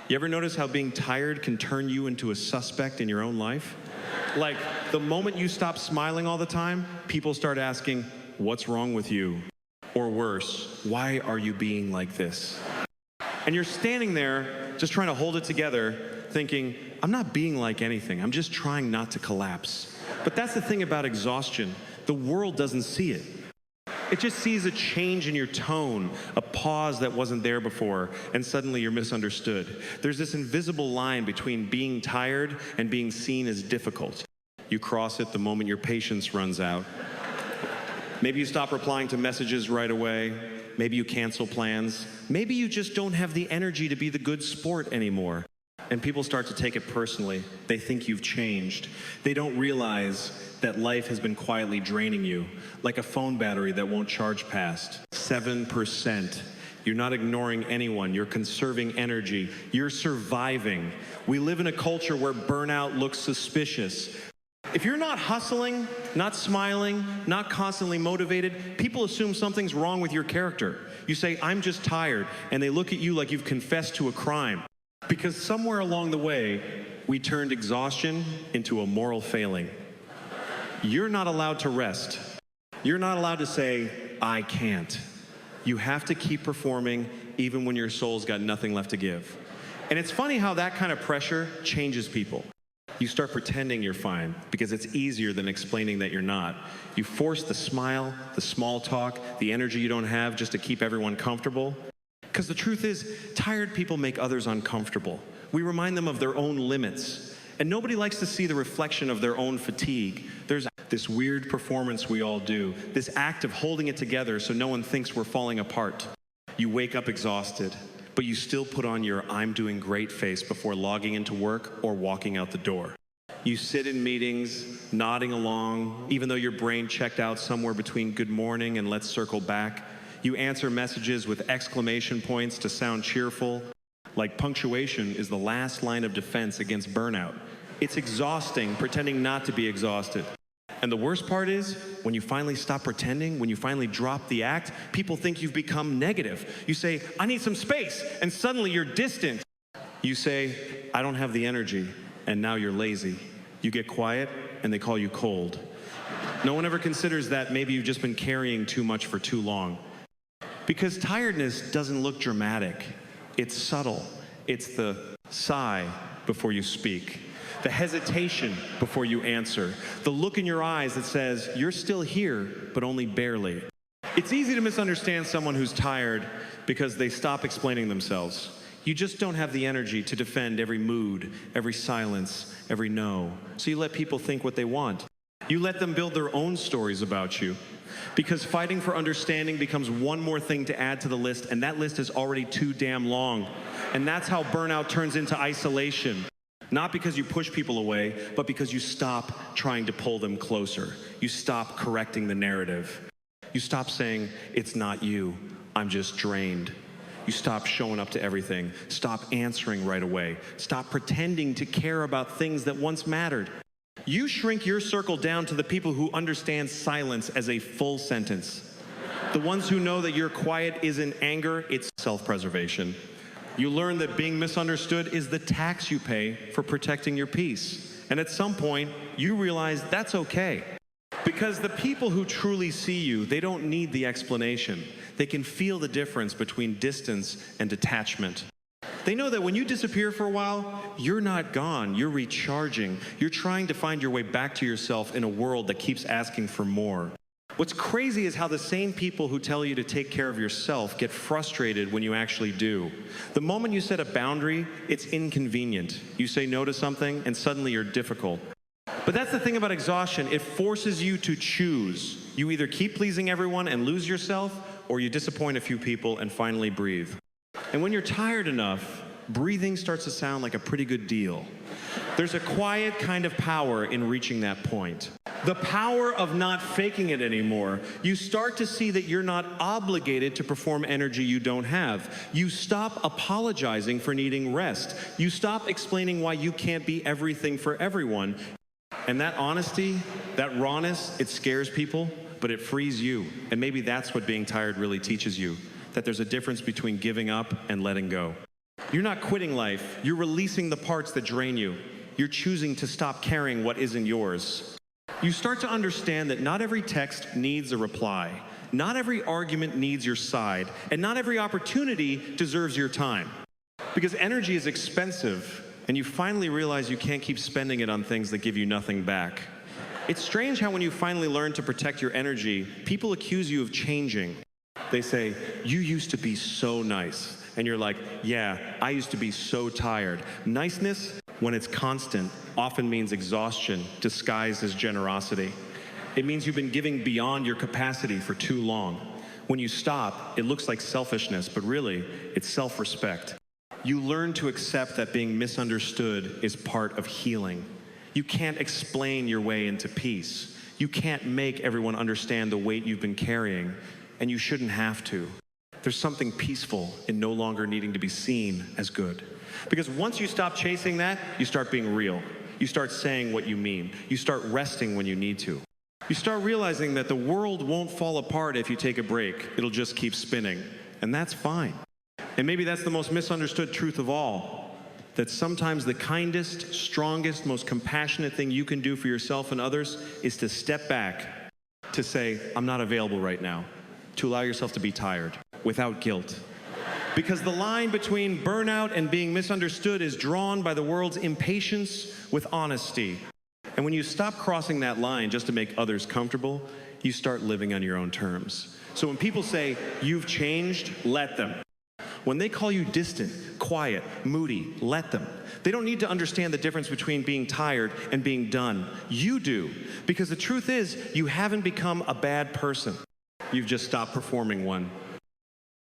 You ever notice how being tired can turn you into a suspect in your own life? Like, the moment you stop smiling all the time, people start asking, what's wrong with you? Or worse, why are you being like this? And you're standing there just trying to hold it together, thinking, I'm not being like anything, I'm just trying not to collapse. But that's the thing about exhaustion. The world doesn't see it. It just sees a change in your tone, a pause that wasn't there before, and suddenly you're misunderstood. There's this invisible line between being tired and being seen as difficult. You cross it the moment your patience runs out. Maybe you stop replying to messages right away. Maybe you cancel plans. Maybe you just don't have the energy to be the good sport anymore. And people start to take it personally. They think you've changed. They don't realize that life has been quietly draining you, like a phone battery that won't charge past 7%. You're not ignoring anyone. You're conserving energy. You're surviving. We live in a culture where burnout looks suspicious. If you're not hustling, not smiling, not constantly motivated, people assume something's wrong with your character. You say, I'm just tired, and they look at you like you've confessed to a crime. Because somewhere along the way, we turned exhaustion into a moral failing. You're not allowed to rest. You're not allowed to say, I can't. You have to keep performing even when your soul's got nothing left to give. And it's funny how that kind of pressure changes people. You start pretending you're fine because it's easier than explaining that you're not. You force the smile, the small talk, the energy you don't have just to keep everyone comfortable. Because the truth is, tired people make others uncomfortable. We remind them of their own limits. And nobody likes to see the reflection of their own fatigue. There's this weird performance we all do, this act of holding it together so no one thinks we're falling apart. You wake up exhausted, but you still put on your I'm doing great face before logging into work or walking out the door. You sit in meetings, nodding along, even though your brain checked out somewhere between good morning and let's circle back. You answer messages with exclamation points to sound cheerful. Like punctuation is the last line of defense against burnout. It's exhausting pretending not to be exhausted. And the worst part is, when you finally stop pretending, when you finally drop the act, people think you've become negative. You say, I need some space, and suddenly you're distant. You say, I don't have the energy, and now you're lazy. You get quiet, and they call you cold. No one ever considers that maybe you've just been carrying too much for too long. Because tiredness doesn't look dramatic. It's subtle. It's the sigh before you speak, the hesitation before you answer, the look in your eyes that says, you're still here, but only barely. It's easy to misunderstand someone who's tired because they stop explaining themselves. You just don't have the energy to defend every mood, every silence, every no. So you let people think what they want. You let them build their own stories about you. Because fighting for understanding becomes one more thing to add to the list, and that list is already too damn long. And that's how burnout turns into isolation. Not because you push people away, but because you stop trying to pull them closer. You stop correcting the narrative. You stop saying, it's not you, I'm just drained. You stop showing up to everything. Stop answering right away. Stop pretending to care about things that once mattered. You shrink your circle down to the people who understand silence as a full sentence. The ones who know that your quiet isn't anger, it's self-preservation. You learn that being misunderstood is the tax you pay for protecting your peace. And at some point, you realize that's okay. Because the people who truly see you, they don't need the explanation. They can feel the difference between distance and detachment. They know that when you disappear for a while, you're not gone, you're recharging. You're trying to find your way back to yourself in a world that keeps asking for more. What's crazy is how the same people who tell you to take care of yourself get frustrated when you actually do. The moment you set a boundary, it's inconvenient. You say no to something, and suddenly you're difficult. But that's the thing about exhaustion. It forces you to choose. You either keep pleasing everyone and lose yourself, or you disappoint a few people and finally breathe. And when you're tired enough, breathing starts to sound like a pretty good deal. There's a quiet kind of power in reaching that point. The power of not faking it anymore. You start to see that you're not obligated to perform energy you don't have. You stop apologizing for needing rest. You stop explaining why you can't be everything for everyone. And that honesty, that rawness, it scares people, but it frees you. And maybe that's what being tired really teaches you, that there's a difference between giving up and letting go. You're not quitting life. You're releasing the parts that drain you. You're choosing to stop carrying what isn't yours. You start to understand that not every text needs a reply. Not every argument needs your side. And not every opportunity deserves your time. Because energy is expensive, and you finally realize you can't keep spending it on things that give you nothing back. It's strange how when you finally learn to protect your energy, people accuse you of changing. They say, you used to be so nice. And you're like, yeah, I used to be so tired. Niceness, when it's constant, often means exhaustion disguised as generosity. It means you've been giving beyond your capacity for too long. When you stop, it looks like selfishness, but really, it's self-respect. You learn to accept that being misunderstood is part of healing. You can't explain your way into peace. You can't make everyone understand the weight you've been carrying, and you shouldn't have to. There's something peaceful in no longer needing to be seen as good. Because once you stop chasing that, you start being real. You start saying what you mean. You start resting when you need to. You start realizing that the world won't fall apart if you take a break. It'll just keep spinning. And that's fine. And maybe that's the most misunderstood truth of all, that sometimes the kindest, strongest, most compassionate thing you can do for yourself and others is to step back, to say, I'm not available right now, to allow yourself to be tired without guilt. Because the line between burnout and being misunderstood is drawn by the world's impatience with honesty. And when you stop crossing that line just to make others comfortable, you start living on your own terms. So when people say, you've changed, let them. When they call you distant, quiet, moody, let them. They don't need to understand the difference between being tired and being done. You do. Because the truth is, you haven't become a bad person. You've just stopped performing one.